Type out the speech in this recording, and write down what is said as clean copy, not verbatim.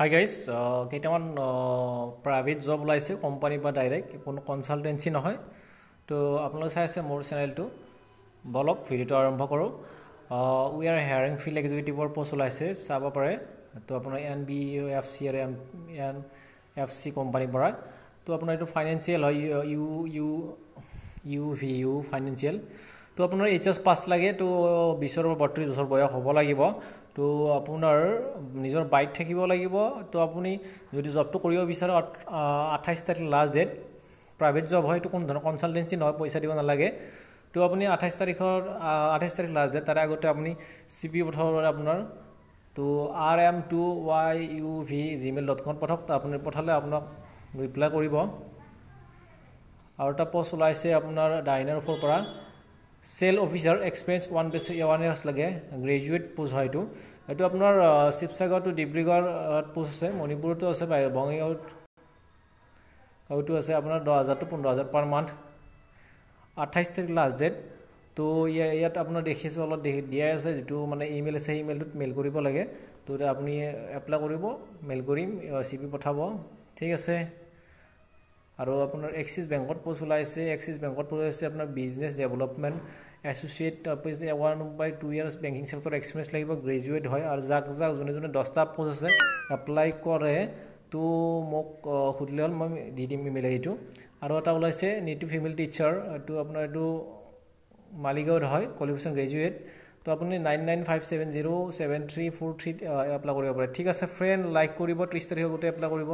Hi guys, কেইটামান private job ওলাইছে company বা ডাইৰেক্ট কোনো কনসালটেন্সি নহয় তো আপোনালোকে চাই আছে মোৰ চেনেলটো বলক ভিডিঅ'টো আৰম্ভ কৰোঁ উই আৰ হায়াৰিং ফিল্ড এক্সিকিউটিভৰ পোষ্ট ওলাইছে চাব পাৰে তো আপোনাৰ NBFC আৰু NFC কোম্পানীৰ পৰা তো আপোনাৰ এইটো ফাইনেন্সিয়েল হয় UVU ফাইনেন্সিয়েল তো আপোনাৰ HS পাছ লাগে তো 20 আৰু 32 বছৰ বয়স হ'ব লাগিব তো আপোনাৰ নিজৰ বাইক থাকিব লাগিব তো আপুনি যদি জবটো কৰিব বিচাৰে 28 তাৰিখ লাষ্ট ডেট প্ৰাইভেট জব হয় তো কোন ধৰণৰ কনসালটেন্সি নহয় পইচা দিব নালাগে তো আপুনি 28 তাৰিখ লাষ্ট ডেট তাৰ আগতে আপুনি CV পঠাব আপোনাৰ তো rm2yuv@gmail.com পঠাওক আপুনি পঠালে আপোনাক ৰিপ্লাই কৰিব আৰু এটা পোষ্ট ওলাইছে আপোনাৰ ডাইনাৰফৰ পৰা সেল অফিসাৰ এক্সপিৰিয়েন্স 1 ইয়াৰ্স লাগে গ্ৰেজুৱেট পোষ্ট হয় এইটো আপোনাৰ শিৱসাগৰ টু ডিব্ৰুগড় পোষ্ট আছে মণিপুৰতো আছে বঙাইগাঁৱতো আছে আপোনাৰ 10,000 to 15,000 পাৰ মান্থ 28 তাৰিখ লাষ্ট ডেট তো ইয়াত আপোনাৰ দেখিছো অলপ দিয়া আছে যেটো মানে ইমেইল আছে ইমেইলটোত মেইল কৰিব লাগে তো আপুনি এপ্লাই কৰিব মেইল কৰিম CV পঠাব ঠিক আছে আৰু আপোনাৰ এক্সিস বেংকত পোষ্ট ওলাইছে এক্সিস বেংকত পোষ্ট আছে আপোনাৰ বিজনেস ডেভেলপমেন্ট এসোসিয়েট পইছে 1/2 ইয়াৰ্স বেংকিং সেক্টৰ এক্সপেৰিয়েন্স লাগিব গ্ৰেজুৱেট হয় আৰু যাক জনে 10টা পোষ্ট আছে এপ্লাই কৰে তো মোক খুদিলে হল মই দি দিম ইমেইল এইটো আৰু এটা ওলাইছে নেটিভ ফিমেল টিচাৰ তো আপোনাৰ এইটো মালিগাঁৱৰ হয় কোৱালিফিকেশন গ্ৰেজুৱেট তো আপুনি 99570734 এপ্লাই কৰিব পাৰে ঠিক আছে ফ্ৰেন্ড লাইক কৰিব 30 তাৰিখৰ গোটে এপ্লাই কৰিব